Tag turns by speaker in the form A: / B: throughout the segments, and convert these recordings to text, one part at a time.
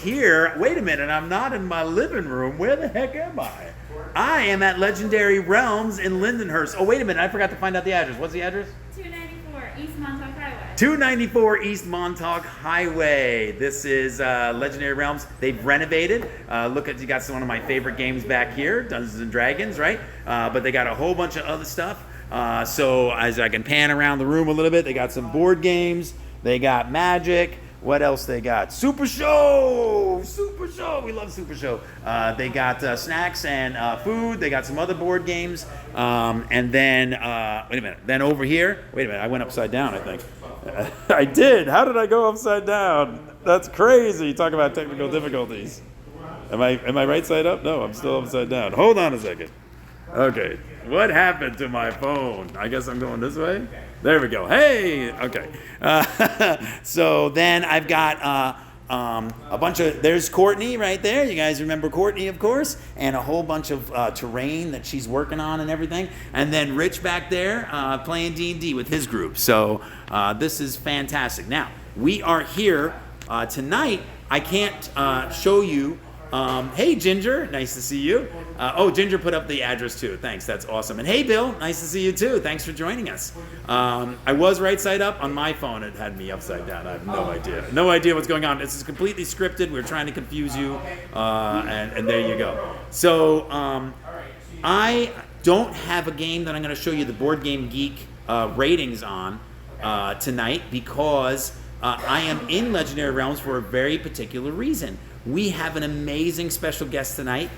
A: here. Wait a minute, I'm not in my living room. Where the heck am I? I am at Legendary Realms in Lindenhurst. Oh, wait a minute, I forgot to find out the address. What's the address?
B: 294 East Montauk Highway.
A: 294 East Montauk Highway. This is Legendary Realms. They've renovated. Look at, you got one of my favorite games back here, Dungeons and Dragons, right? But they got a whole bunch of other stuff. So as I can pan around the room a little bit, they got some board games. They got Magic. What else they got? Super Show! Super Show! We love Super Show. They got snacks and food. They got some other board games. And then, wait a minute. Then over here, wait a minute. I went upside down, I think. I did. How did I go upside down? That's crazy. Talk about technical difficulties. Am I right side up? No, I'm still upside down. Hold on a second. Okay. What happened to my phone? I guess I'm going this way. There we go. Hey, okay. So then I've got a bunch of, there's Courtney right there. You guys remember Courtney, of course, and a whole bunch of terrain that she's working on and everything. And then Rich back there playing D&D with his group. So this is fantastic. Now, we are here tonight. I can't show you. Hey, Ginger, nice to see you. Oh, Ginger put up the address too. Thanks, that's awesome. And hey, Bill, nice to see you too. Thanks for joining us. I was right side up. On my phone, it had me upside down. I have no idea. No idea what's going on. This is completely scripted. We're trying to confuse you. And there you go. So I don't have a game that I'm going to show you the Board Game Geek ratings on tonight because I am in Legendary Realms for a very particular reason. We have an amazing special guest tonight,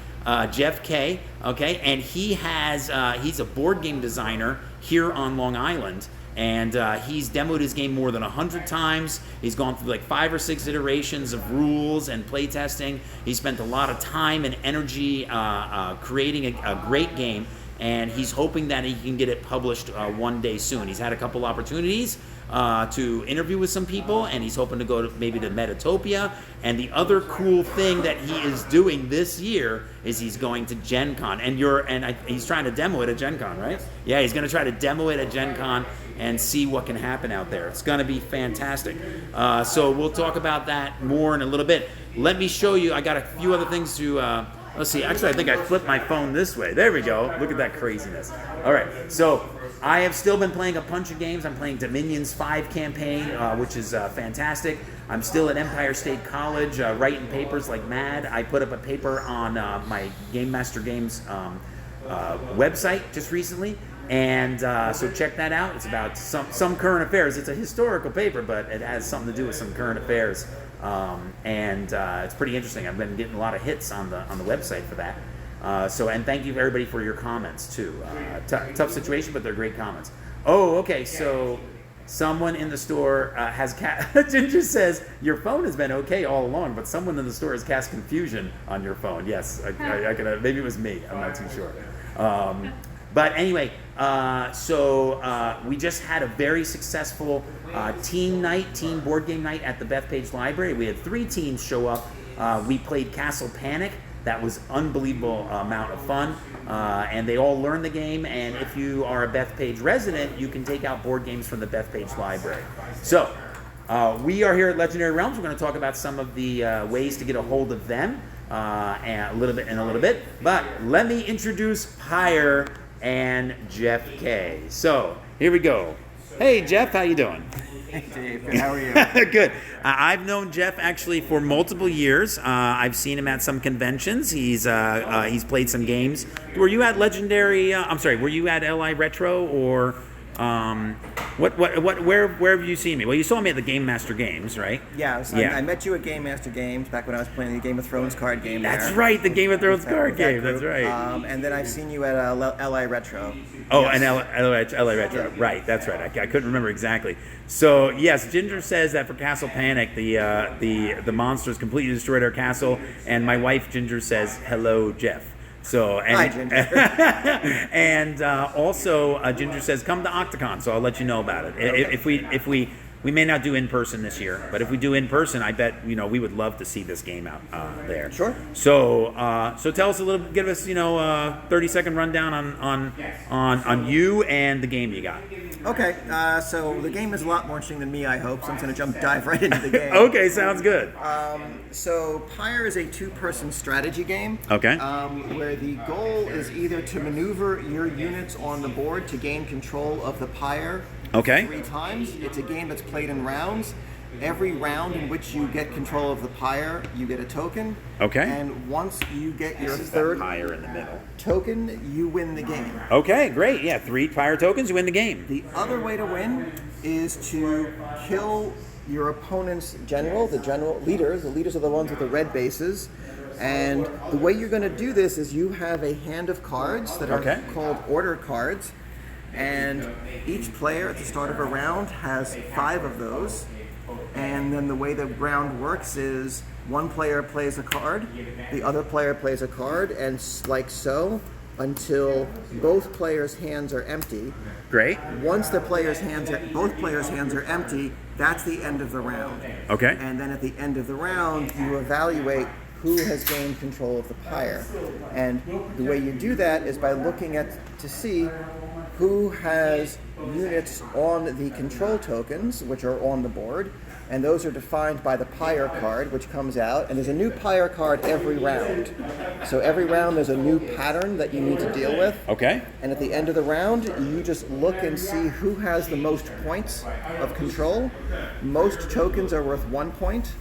A: Jeff K. Okay, and he's a board game designer here on Long Island, and he's demoed his game more than 100 times. He's gone through like 5 or 6 iterations of rules and play testing. He spent a lot of time and energy creating a great game, and he's hoping that he can get it published one day soon. He's had a couple opportunities to interview with some people, and he's hoping to go to maybe to Metatopia. And the other cool thing that he is doing this year is he's going to Gen Con, and he's trying to demo it at Gen Con, right? Yeah, he's going to try to demo it at Gen Con and see what can happen out there. It's going to be fantastic. So we'll talk about that more in a little bit. Let me show you. I got a few other things to. Let's see. Actually, I think I flipped my phone this way. There we go. Look at that craziness. All right. So I have still been playing a bunch of games. I'm playing Dominion's 5 campaign, which is fantastic. I'm still at Empire State College writing papers like mad. I put up a paper on my Game Master Games website just recently. And so check that out. It's about some current affairs. It's a historical paper, but it has something to do with some current affairs. And it's pretty interesting. I've been getting a lot of hits on the website for that. And thank you everybody for your comments too. Tough situation, but they're great comments. Oh, okay. So someone in the store has Ginger says your phone has been okay all along, but someone in the store has cast confusion on your phone. Yes, I could. Maybe it was me. I'm not too sure. But anyway, we just had a very successful teen board game night at the Bethpage Library. We had 3 teens show up. We played Castle Panic. That was unbelievable amount of fun. And they all learned the game. And if you are a Bethpage resident, you can take out board games from the Bethpage Library. So we are here at Legendary Realms. We're going to talk about some of the ways to get a hold of them and a little bit. But let me introduce Pyre and Jeff K. So here we go. Hey Jeff, how you doing?
C: Hey Dave, good. How are you?
A: Good. I've known Jeff actually for multiple years. I've seen him at some conventions. He's played some games. Were you at Legendary? Were you at LI Retro or where have you seen me? Well, you saw me at the Game Master Games, right?
C: Yeah, I met you at Game Master Games back when I was playing the Game of Thrones card game.
A: That's right, the Game of Thrones card game. That's right.
C: And then I've seen you at LI Retro.
A: Oh,
C: yes.
A: And LI Retro. Yeah. Right, that's right. I couldn't remember exactly. So yes, Ginger says that for Castle Panic, the monsters completely destroyed our castle, and my wife Ginger says, "Hello, Jeff." So
C: Hi, Ginger.
A: and also Ginger says, "Come to Octocon," so I'll let you know about it.
C: Okay.
A: If we We may not do in person this year, but if we do in person, I bet we would love to see this game out there.
C: Sure.
A: So so tell us a little, give us 30-second rundown on you and the game you got.
C: Okay, so the game is a lot more interesting than me, I hope, so I'm going to dive right into the game.
A: Okay, sounds good.
C: So Pyre is a two-person strategy game.
A: Okay.
C: Where the goal is either to maneuver your units on the board to gain control of the Pyre.
A: Okay.
C: 3 times. It's a game that's played in rounds. Every round in which you get control of the Pyre, you get a token.
A: Okay.
C: And once you get your
A: This is
C: third
A: that Pyre in the middle.
C: token, you win the game.
A: Okay, great. Yeah, 3 Pyre tokens, you win the game.
C: The other way to win is to kill your opponent's general, the general leaders. The leaders are the ones with the red bases. And the way you're going to do this is you have a hand of cards that are called order cards. And each player at the start of a round has 5 of those. And then the way the round works is one player plays a card, the other player plays a card, and like so until both players' hands are empty.
A: Great.
C: Once both players' hands are empty, that's the end of the round.
A: Okay.
C: And then at the end of the round, you evaluate who has gained control of the Pyre. And the way you do that is by looking to see who has units on the control tokens, which are on the board, and those are defined by the Pyre card, which comes out, and there's a new Pyre card every round. So every round there's a new pattern that you need to deal with.
A: Okay.
C: And at the end of the round, you just look and see who has the most points of control. Most tokens are worth 1 point.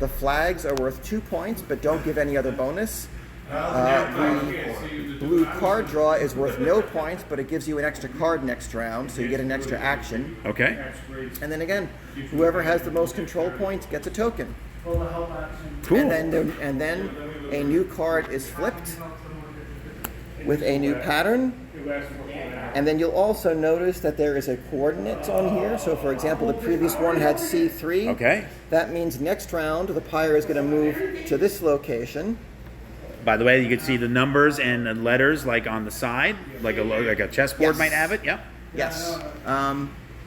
C: The flags are worth 2 points, but don't give any other bonus. The blue card draw is worth no points, but it gives you an extra card next round, so you get an extra action.
A: Okay.
C: And then again, whoever has the most control points gets a token.
A: Cool.
C: And then a new card is flipped with a new pattern. And then you'll also notice that there is a coordinates on here. So for example, the previous one had C3.
A: Okay.
C: That means next round, the Pyre is going to move to this location.
A: By the way, you can see the numbers and the letters like on the side, like a chessboard might have it. Yep.
C: Yes.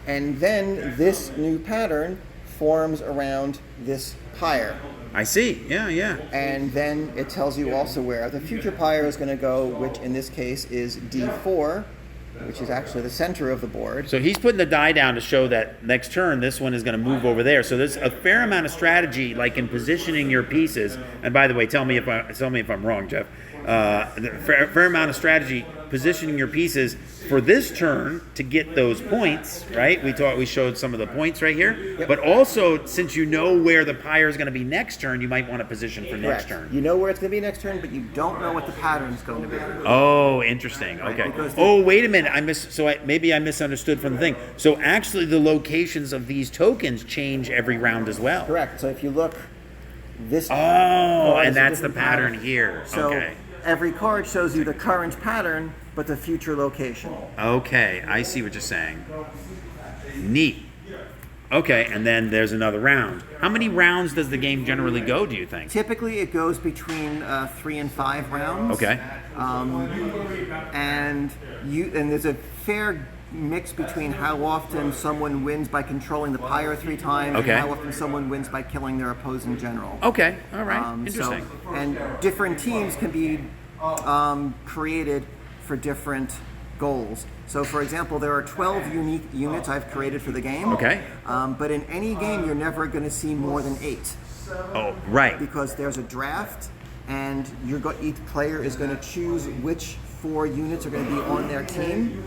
C: And then this new pattern forms around this Pyre.
A: I see. Yeah, yeah.
C: And then it tells you also where the future Pyre is going to go, which in this case is D4, which is actually the center of the board.
A: So he's putting the die down to show that next turn, this one is going to move over there. So there's a fair amount of strategy, like in positioning your pieces. And by the way, tell me if I'm wrong, Jeff. Fair amount of strategy positioning your pieces for this turn to get those points, right? We showed some of the points right here. Yep. But also, since you know where the Pyre is going to be next turn, you might want to position for next turn.
C: You know where it's going to be next turn, but you don't know what the pattern is going to be.
A: Oh, interesting. Okay. Oh, wait a minute. Maybe I misunderstood from the thing. So actually, the locations of these tokens change every round as well.
C: Correct. So if you look, this.
A: And that's the pattern here.
C: So
A: okay.
C: Every card shows you the current pattern, but the future location.
A: Okay, I see what you're saying. Neat. Okay, and then there's another round. How many rounds does the game generally go, do you think?
C: Typically, it goes between 3 and 5 rounds.
A: Okay.
C: And there's a fair mix between how often someone wins by controlling the Pyre 3 times and how often someone wins by killing their opposing general.
A: Okay, all right, interesting.
C: And different teams can be created for different goals. So for example, there are 12 unique units I've created for the game.
A: Okay.
C: But in any game, you're never going to see more than 8.
A: Oh, right.
C: Because there's a draft, and each player is going to choose which 4 units are going to be on their team.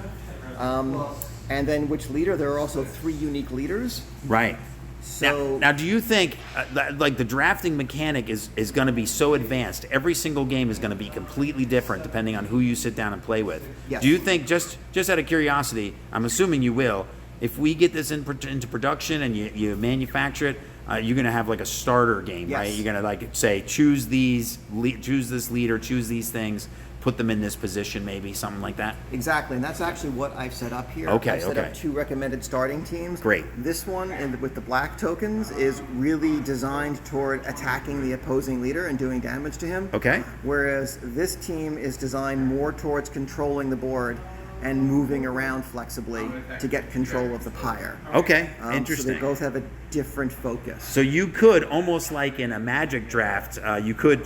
C: And then which leader. There are also 3 unique leaders.
A: Right.
C: So
A: now do you think like the drafting mechanic is going to be so advanced? Every single game is going to be completely different depending on who you sit down and play with.
C: Yes.
A: Do you think, just out of curiosity, I'm assuming you will, if we get this into production and you manufacture it, you're going to have like a starter game, right? You're going to like say choose this leader, choose these things, put them in this position, maybe something like that.
C: Exactly, and that's actually what I've set up here.
A: Okay,
C: I've set up 2 recommended starting teams.
A: Great.
C: This one with the black tokens is really designed toward attacking the opposing leader and doing damage to him.
A: Okay.
C: Whereas this team is designed more towards controlling the board and moving around flexibly to get control of the Pyre.
A: Okay,
C: So
A: interesting.
C: they both have a different focus.
A: So you could almost like in a Magic draft, you could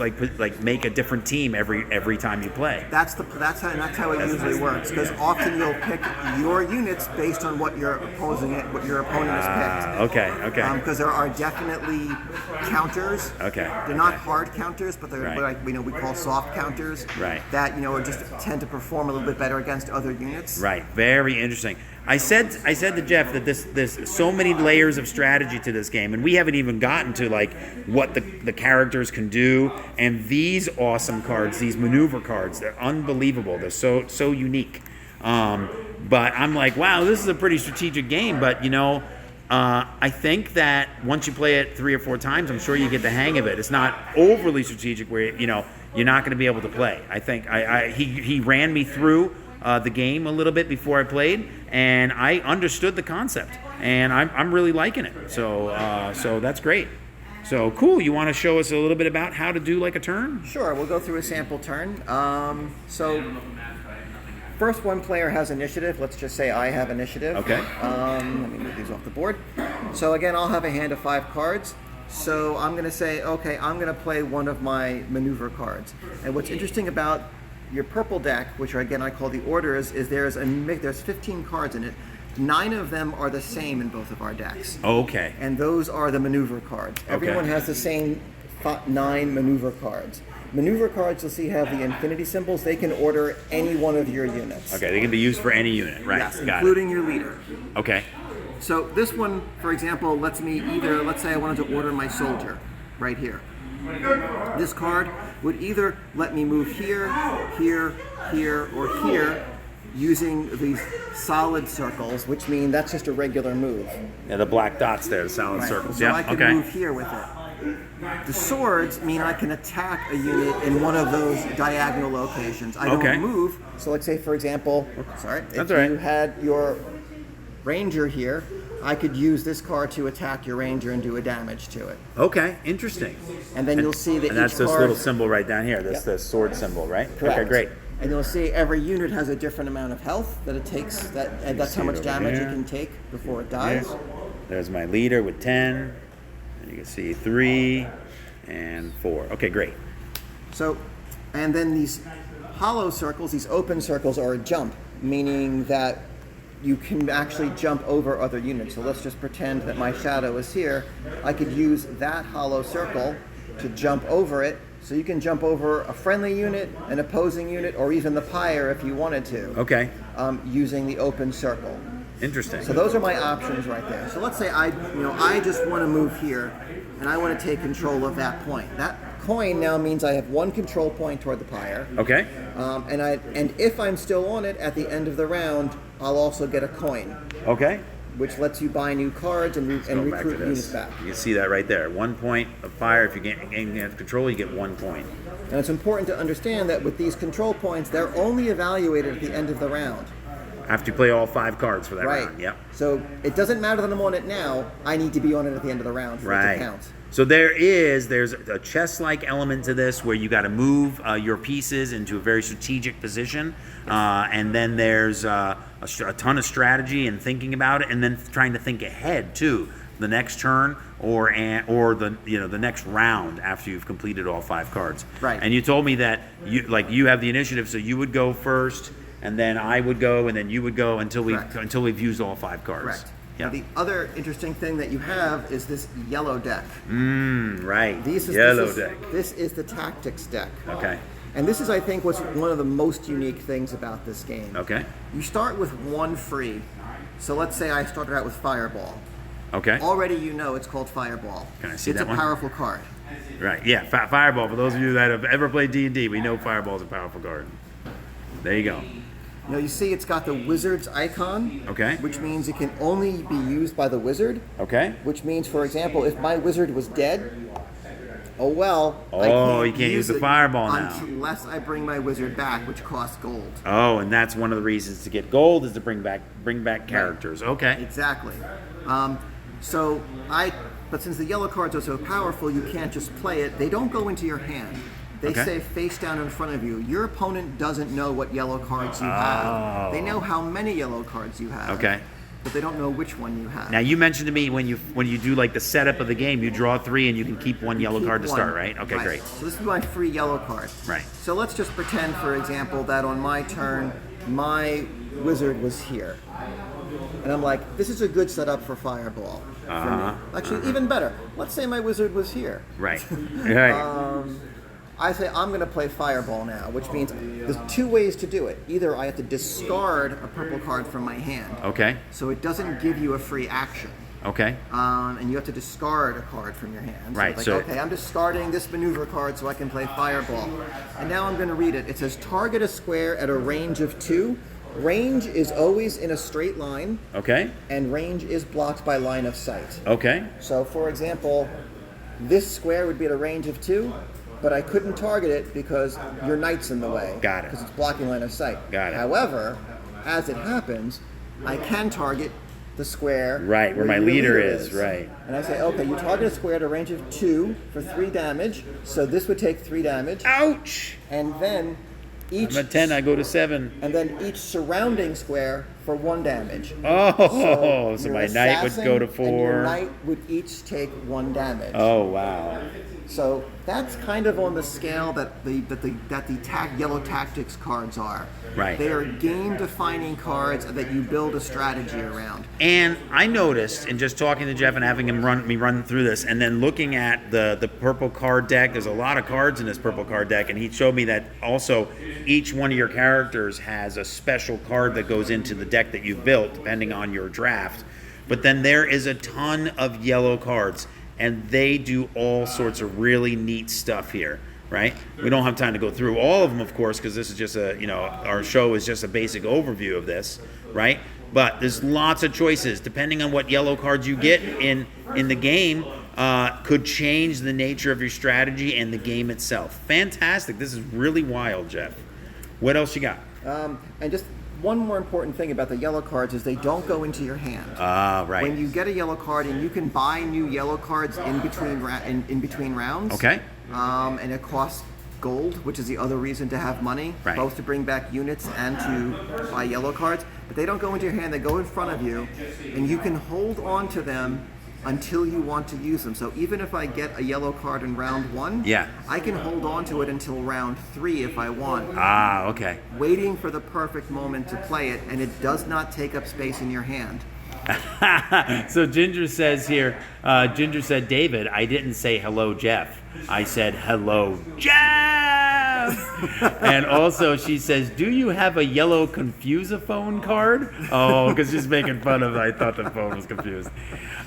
A: make a different team every time you play.
C: That's how it usually works, because often you'll pick your units based on what your opponent has picked.
A: Okay.
C: Because there are definitely counters.
A: Okay.
C: They're not hard counters, but they're
A: Right.
C: what we call soft counters.
A: Right.
C: That just tend to perform a little bit better against other units.
A: Right. Very interesting. I said to Jeff that there's so many layers of strategy to this game, and we haven't even gotten to like what the characters can do. And these awesome cards, these maneuver cards, they're unbelievable. They're so unique. But I'm like, wow, this is a pretty strategic game. But I think that once you play it 3 or 4 times, I'm sure you get the hang of it. It's not overly strategic where you're not going to be able to play. I think he ran me through the game a little bit before I played, and I understood the concept, and I'm really liking it. So that's great. So cool. You want to show us a little bit about how to do like a turn?
C: Sure, we'll go through a sample turn. So first one player has initiative. Let's just say I have initiative.
A: Okay.
C: Let me move these off the board. So again, I'll have a hand of 5 cards. So I'm going to say, okay, I'm going to play one of my maneuver cards. And what's interesting about your purple deck, which again I call the orders, is there's 15 cards in it. 9 of them are the same in both of our decks.
A: Okay.
C: And those are the maneuver cards. Everyone has the same 9 maneuver cards. Maneuver cards, you'll see, have the infinity symbols. They can order any one of your units.
A: Okay, they can be used for any unit, right?
C: Yes,
A: Got
C: including your leader.
A: it. Okay.
C: So this one, for example, lets say I wanted to order my soldier right here. This card would either let me move here, here, here, or here using these solid circles, which mean that's just a regular move.
A: Yeah, the black dots there, the solid circles.
C: So
A: Yeah.
C: I can
A: Okay.
C: move here with it. The swords mean I can attack a unit in one of those diagonal locations. I
A: Okay.
C: don't move. So let's say, for example,
A: That's
C: if
A: all right.
C: you had your ranger here, I could use this card to attack your ranger and do a damage to it.
A: Okay. Interesting.
C: And then you'll see that
A: And that's
C: each
A: this
C: card,
A: little symbol right down here. That's
C: Yep.
A: the sword symbol, right?
C: Correct.
A: Okay, great.
C: And you'll see every unit has a different amount of health that it takes, and that's how
A: see it
C: much
A: over
C: damage
A: here.
C: it can take before it dies.
A: There's my leader with 10. And you can see 3 and 4. Okay, great.
C: So, and then these hollow circles, these open circles, are a jump, meaning that you can actually jump over other units. So let's just pretend that my shadow is here. I could use that hollow circle to jump over it. So you can jump over a friendly unit, an opposing unit, or even the Pyre if you wanted to.
A: Okay.
C: Using the open circle.
A: Interesting.
C: So those are my options right there. So let's say I just want to move here, and I want to take control of that point. That coin now means I have 1 control point toward the Pyre.
A: Okay.
C: And if I'm still on it at the end of the round, I'll also get a coin,
A: Okay.
C: which lets you buy new cards and
A: Go back to
C: recruit units
A: this.
C: back.
A: You can see that right there. 1 point of fire. If you gain control, you get 1 point.
C: And it's important to understand that with these control points, they're only evaluated at the end of the round.
A: After you play all 5 cards for that
C: Right.
A: round. Yep.
C: So it doesn't matter that I'm on it now. I need to be on it at the end of the round for it
A: Right.
C: to count.
A: So there's a chess-like element to this where you got to move your pieces into a very strategic position, and then there's a ton of strategy and thinking about it, and then trying to think ahead too, the next turn or the next round after you've completed all 5 cards.
C: Right.
A: And you told me that you have the initiative, so you would go first, and then I would go, and then you would go until we've used all 5 cards.
C: Correct.
A: Yeah.
C: Now, the other interesting thing that you have is this yellow deck.
A: Right.
C: This is the tactics deck.
A: Okay.
C: And this is, I think, what's one of the most unique things about this game.
A: Okay.
C: You start with 1 free. So let's say I started out with Fireball.
A: Okay.
C: Already you know it's called Fireball.
A: Can I see
C: it's
A: that one?
C: a powerful card.
A: Right, yeah, Fireball. For those of you that have ever played D&D, we know Fireball's a powerful card. There you go.
C: Now you see it's got the wizard's icon.
A: Okay.
C: Which means it can only be used by the wizard.
A: Okay.
C: Which means, for example, if my wizard was dead, I
A: you can't use the Fireball now.
C: unless I bring my wizard back, which costs gold.
A: Oh, and that's one of the reasons to get gold is to bring back characters. Okay.
C: Exactly. But since the yellow cards are so powerful, you can't just play it. They don't go into your hand. They say face down in front of you. Your opponent doesn't know what yellow cards you have. They know how many yellow cards you have.
A: Okay.
C: But they don't know which one you have.
A: Now you mentioned to me when you do like the setup of the game, you draw 3 and you can keep one yellow card to start, right? Okay,
C: right.
A: great.
C: So this is my free yellow card.
A: Right.
C: So let's just pretend, for example, that on my turn, my wizard was here. And I'm like, this is a good setup for Fireball. For me. Actually, even better. Let's say my wizard was here.
A: Right. Right.
C: I say I'm going to play Fireball now, which means there's 2 ways to do it. Either I have to discard a purple card from my hand.
A: Okay.
C: So it doesn't give you a free action.
A: Okay.
C: And you have to discard a card from your hand.
A: Right.
C: So okay, I'm discarding this maneuver card so I can play Fireball. And now I'm going to read it. It says target a square at a range of 2. Range is always in a straight line.
A: Okay.
C: And range is blocked by line of sight.
A: Okay.
C: So for example, this square would be at a range of 2. But I couldn't target it because your knight's in the way.
A: Got it.
C: Because it's blocking line of sight.
A: Got it.
C: However, as it happens, I can target the square
A: right where my
C: your
A: leader is. Right.
C: And I say, okay, you target a square at a range of 2 for 3 damage. So this would take 3 damage.
A: Ouch!
C: And then each
A: I'm at 10. I go to 7.
C: And then each surrounding square for 1 damage.
A: Oh, so
C: your
A: my knight would go to 4.
C: And your knight would each take 1 damage.
A: Oh wow.
C: So that's kind of on the scale that the yellow tactics cards are.
A: Right.
C: They are game-defining cards that you build a strategy around.
A: And I noticed in just talking to Jeff and having him run through this, and then looking at the purple card deck. There's a lot of cards in this purple card deck, and he showed me that also each one of your characters has a special card that goes into the deck that you've built, depending on your draft. But then there is a ton of yellow cards. And they do all sorts of really neat stuff here, right? We don't have time to go through all of them, of course, because this is just our show is just a basic overview of this, right? But there's lots of choices. Depending on what yellow cards you get in the game, could change the nature of your strategy and the game itself. Fantastic. This is really wild, Jeff. What else you got?
C: And just one more important thing about the yellow cards is they don't go into your hand.
A: Right.
C: When you get a yellow card, and you can buy new yellow cards in between rounds.
A: Okay.
C: And it costs gold, which is the other reason to have money,
A: right.
C: Both to bring back units and to buy yellow cards. But they don't go into your hand; they go in front of you, and you can hold on to them until you want to use them. So even if I get a yellow card in round 1, I can hold on to it until round 3 if I want.
A: Okay.
C: Waiting for the perfect moment to play it, and it does not take up space in your hand.
A: So Ginger says here, Ginger said, David, I didn't say hello, Jeff. I said hello, Jeff. And also she says, do you have a yellow Confuse-a-Phone card? Oh, because she's making fun of it. I thought the phone was confused.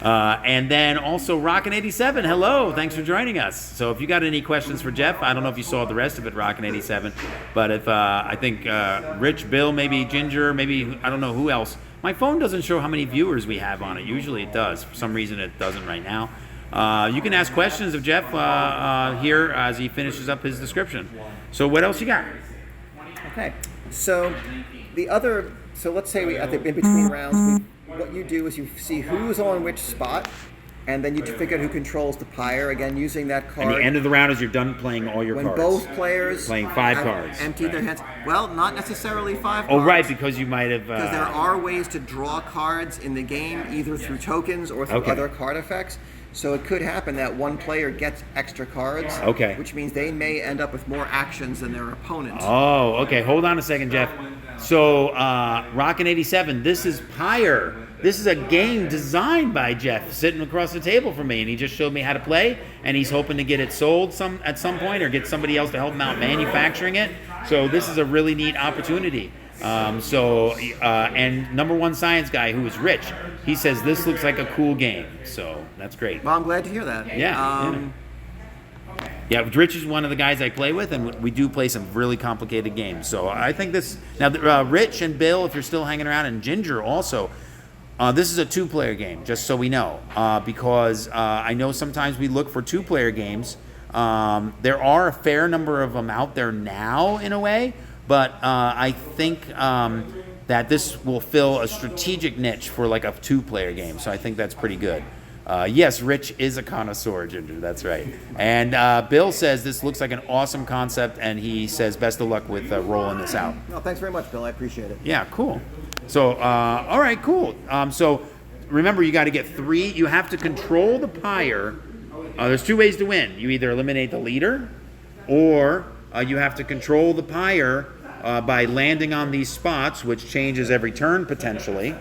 A: And then also Rockin'87, hello, thanks for joining us. So if you got any questions for Jeff, I don't know if you saw the rest of it, Rockin'87, but if I think Rich, Bill, maybe Ginger, maybe I don't know who else. My phone doesn't show how many viewers we have on it. Usually it does. For some reason it doesn't right now. You can ask questions of Jeff here as he finishes up his description. So what else you got?
C: Okay. So let's say in between rounds, what you do is you see who's on which spot, and then you figure out who controls the Pyre, again using that card.
A: And the end of the round is you're done playing all your cards.
C: When both players
A: playing 5 cards.
C: Emptied their hands. Well, not necessarily 5 cards.
A: Oh, right, because you might have...
C: Because there are ways to draw cards in the game, either through tokens or through other card effects. So it could happen that one player gets extra cards, which means they may end up with more actions than their opponent.
A: Oh, okay. Hold on a second, Jeff. So, Rockin'87, this is Pyre. This is a game designed by Jeff, sitting across the table from me, and he just showed me how to play, and he's hoping to get it sold at some point or get somebody else to help him out manufacturing it. So this is a really neat opportunity. And number 1 science guy, who is Rich, he says this looks like a cool game. So that's great.
C: Well, I'm glad to hear that.
A: Yeah, Rich is one of the guys I play with, and we do play some really complicated games. So I think this... Now, Rich and Bill, if you're still hanging around, and Ginger also, this is a 2-player game, just so we know, because I know sometimes we look for 2-player games. There are a fair number of them out there now, in a way, but I think that this will fill a strategic niche for like a 2-player game, so I think that's pretty good. Yes, Rich is a connoisseur, Ginger. That's right. And Bill says this looks like an awesome concept, and he says best of luck with rolling this out.
C: No, thanks very much, Bill. I appreciate it.
A: Yeah, cool. So, all right, cool. So remember, you got to get 3. You have to control the Pyre. There's 2 ways to win. You either eliminate the leader, or you have to control the Pyre by landing on these spots, which changes every turn potentially.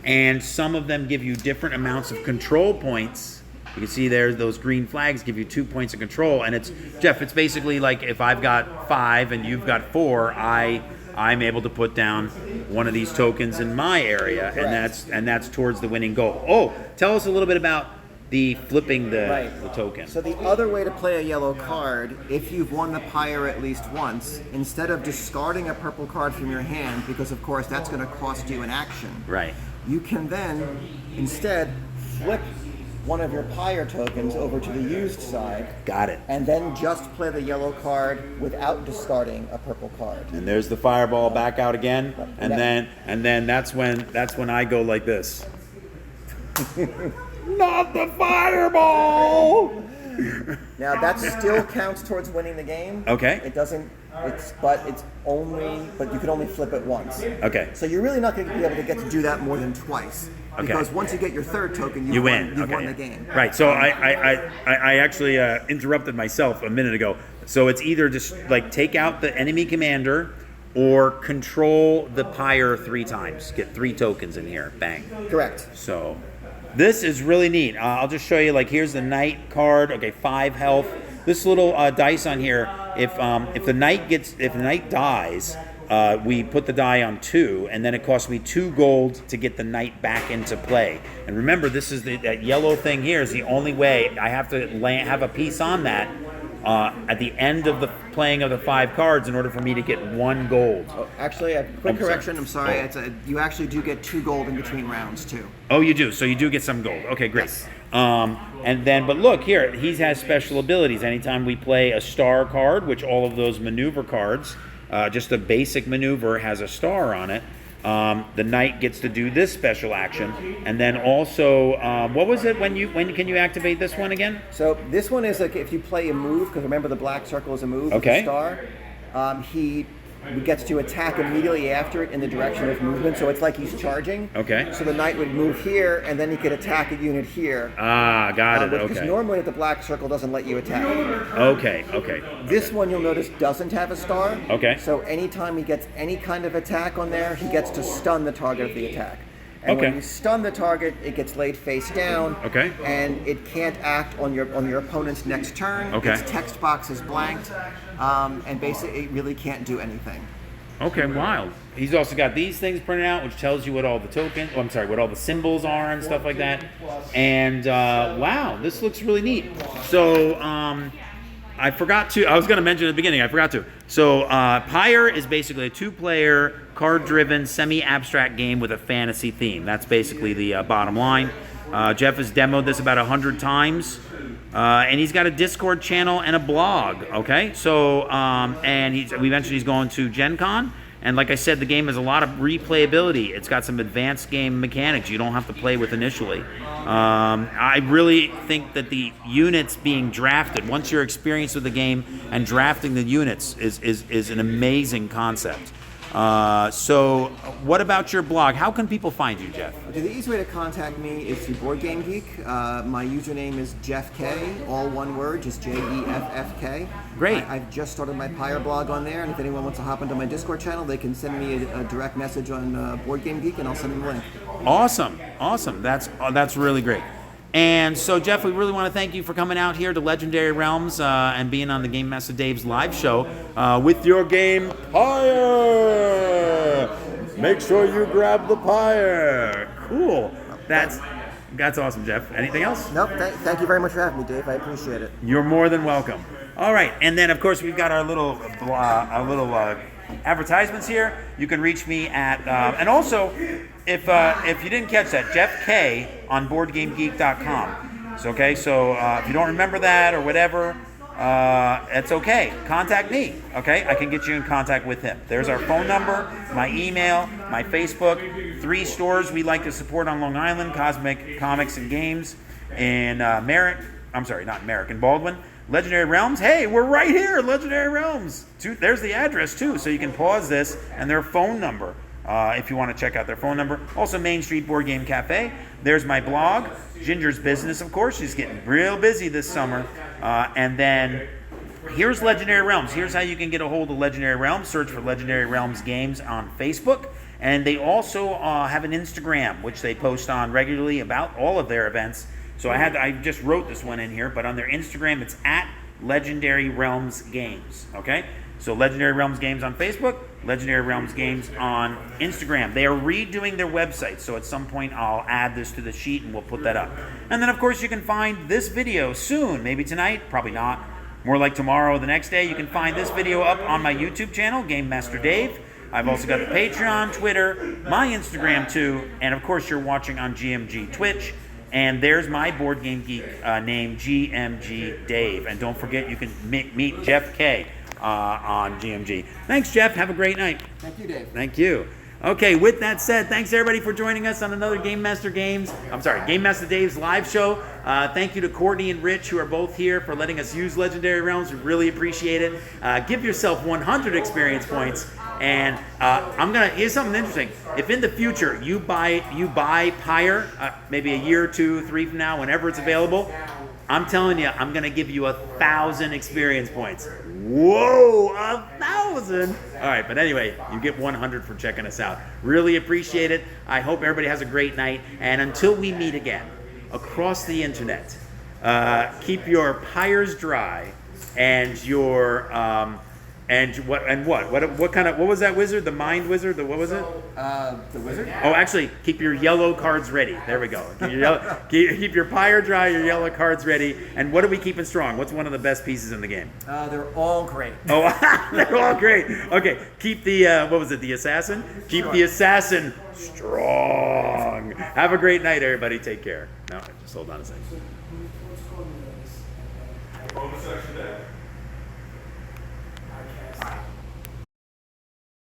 A: And some of them give you different amounts of control points. You can see there, those green flags give you 2 points of control. And it's, Jeff, it's basically like if I've got 5 and you've got 4, I'm able to put down one of these tokens in my area, and that's towards the winning goal. Oh, tell us a little bit about the flipping the token.
C: So the other way to play a yellow card, if you've won the Pyre at least once, instead of discarding a purple card from your hand, because of course that's going to cost you an action,
A: Right.
C: you can then instead flip one of your Pyre tokens over to the used side.
A: Got it.
C: And then just play the yellow card without discarding a purple card.
A: And there's the fireball back out again, and then that's when I go like this. Not the fireball.
C: Now that still counts towards winning the game.
A: Okay.
C: It doesn't. But you can only flip it once.
A: Okay.
C: So you're really not going to be able to get to do that more than twice.
A: Okay.
C: Because once you get your 3rd token,
A: You win.
C: You've won the game.
A: Right. So I actually interrupted myself a minute ago. So it's either just like take out the enemy commander or control the Pyre 3 times. Get 3 tokens in here. Bang.
C: Correct.
A: So this is really neat. I'll just show you, like, here's the knight card. Okay, 5 health. This little dice on here, if the knight dies, we put the die on 2, and then it costs me 2 gold to get the knight back into play. And remember, this is that yellow thing here is the only way. I have to have a piece on that at the end of the playing of the 5 cards in order for me to get 1 gold.
C: Oh, actually, a quick correction. I'm sorry. You actually do get 2 gold in between rounds too.
A: Oh, you do. So you do get some gold. Okay, great.
C: Yes.
A: And then, but look here, he has special abilities. Anytime we play a star card, which all of those maneuver cards, just a basic maneuver has a star on it. The knight gets to do this special action, and then also, what was it? When can you activate this one again?
C: So this one is like if you play a move, because remember the black circle is a move.
A: Okay.
C: With the star. He gets to attack immediately after it in the direction of movement, so it's like he's charging.
A: Okay.
C: So the knight would move here, and then he could attack a unit here.
A: Ah, got it.
C: Because
A: Okay.
C: normally the black circle doesn't let you attack.
A: Okay. Okay.
C: This one you'll notice doesn't have a star.
A: Okay.
C: So anytime he gets any kind of attack on there, he gets to stun the target of the attack. And
A: Okay.
C: when you stun the target, it gets laid face down.
A: Okay.
C: And it can't act on your opponent's next turn.
A: Okay.
C: Its text box is blanked, and basically it really can't do anything.
A: Okay, wild. He's also got these things printed out, which tells you what all the what all the symbols are and stuff like that. And wow, this looks really neat. So I was going to mention at the beginning, I forgot to. So Pyre is basically a 2-player, card-driven, semi-abstract game with a fantasy theme. That's basically the bottom line. Jeff has demoed this about 100 times. And he's got a Discord channel and a blog, okay? So, and we mentioned he's going to Gen Con. And like I said, the game has a lot of replayability. It's got some advanced game mechanics you don't have to play with initially. I really think that the units being drafted, once you're experienced with the game and drafting the units is an amazing concept. So what about your blog? How can people find you, Jeff?
C: Okay, the easy way to contact me is through Board Game Geek. My username is Jeff K, all one word, just JEFFK.
A: Great.
C: I've just started my Pyre blog on there, and if anyone wants to hop into my Discord channel, they can send me a direct message on Board Game Geek, and I'll send them a link.
A: Awesome. That's really great. And so, Jeff, we really want to thank you for coming out here to Legendary Realms and being on the Game Master Dave's live show with your game, Pyre. Make sure you grab the Pyre. Cool. That's awesome, Jeff. Anything else?
C: Nope, thank you very much for having me, Dave. I appreciate it.
A: You're more than welcome. All right, and then, of course, we've got our little advertisements here. You can reach me at, and also, if you didn't catch that, Jeff K on BoardGameGeek.com. So if you don't remember that or whatever, it's okay. Contact me, okay? I can get you in contact with him. There's our phone number, my email, my Facebook. 3 stores we like to support on Long Island: Cosmic Comics and Games in in Baldwin. Legendary Realms. Hey, we're right here, Legendary Realms. There's the address too, so you can pause this, and their phone number if you want to check out their phone number. Also, Main Street Board Game Cafe. There's my blog, Ginger's Business, of course. She's getting real busy this summer. And then here's Legendary Realms. Here's how you can get a hold of Legendary Realms. Search for Legendary Realms Games on Facebook. And they also have an Instagram, which they post on regularly about all of their events. So I just wrote this one in here, but on their Instagram, it's at Legendary Realms Games. Okay? So Legendary Realms Games on Facebook, Legendary Realms Games on Instagram. They are redoing their website, so at some point I'll add this to the sheet and we'll put that up. And then, of course, you can find this video soon. Maybe tonight, probably not. More like tomorrow or the next day. You can find this video up on my YouTube channel, Game Master Dave. I've also got the Patreon, Twitter, my Instagram too, and of course you're watching on GMG Twitch. And there's my Board Game Geek name, GMG Dave. And don't forget, you can meet Jeff K on GMG. Thanks, Jeff. Have a great night.
C: Thank you, Dave.
A: Thank you. Okay, with that said, thanks everybody for joining us on another Game Master Game Master Dave's live show. Thank you to Courtney and Rich, who are both here, for letting us use Legendary Realms. We really appreciate it. Give yourself 100 experience points. And here's something interesting. If in the future you buy Pyre, maybe a year, 2, 3 from now, whenever it's available, I'm telling you, I'm gonna give you 1,000 experience points. Whoa, 1,000! All right, but anyway, you get 100 for checking us out. Really appreciate it. I hope everybody has a great night. And until we meet again across the internet, keep your pyres dry and your what was that wizard? The mind wizard? What was it?
C: The wizard?
A: Oh, actually, keep your yellow cards ready. There we go. Keep your pyre dry, your yellow cards ready. And what are we keeping strong? What's one of the best pieces in the game?
C: They're all great.
A: Oh, they're all great. Okay, keep the the assassin? Keep the assassin strong. Have a great night, everybody. Take care. No, just hold on a second.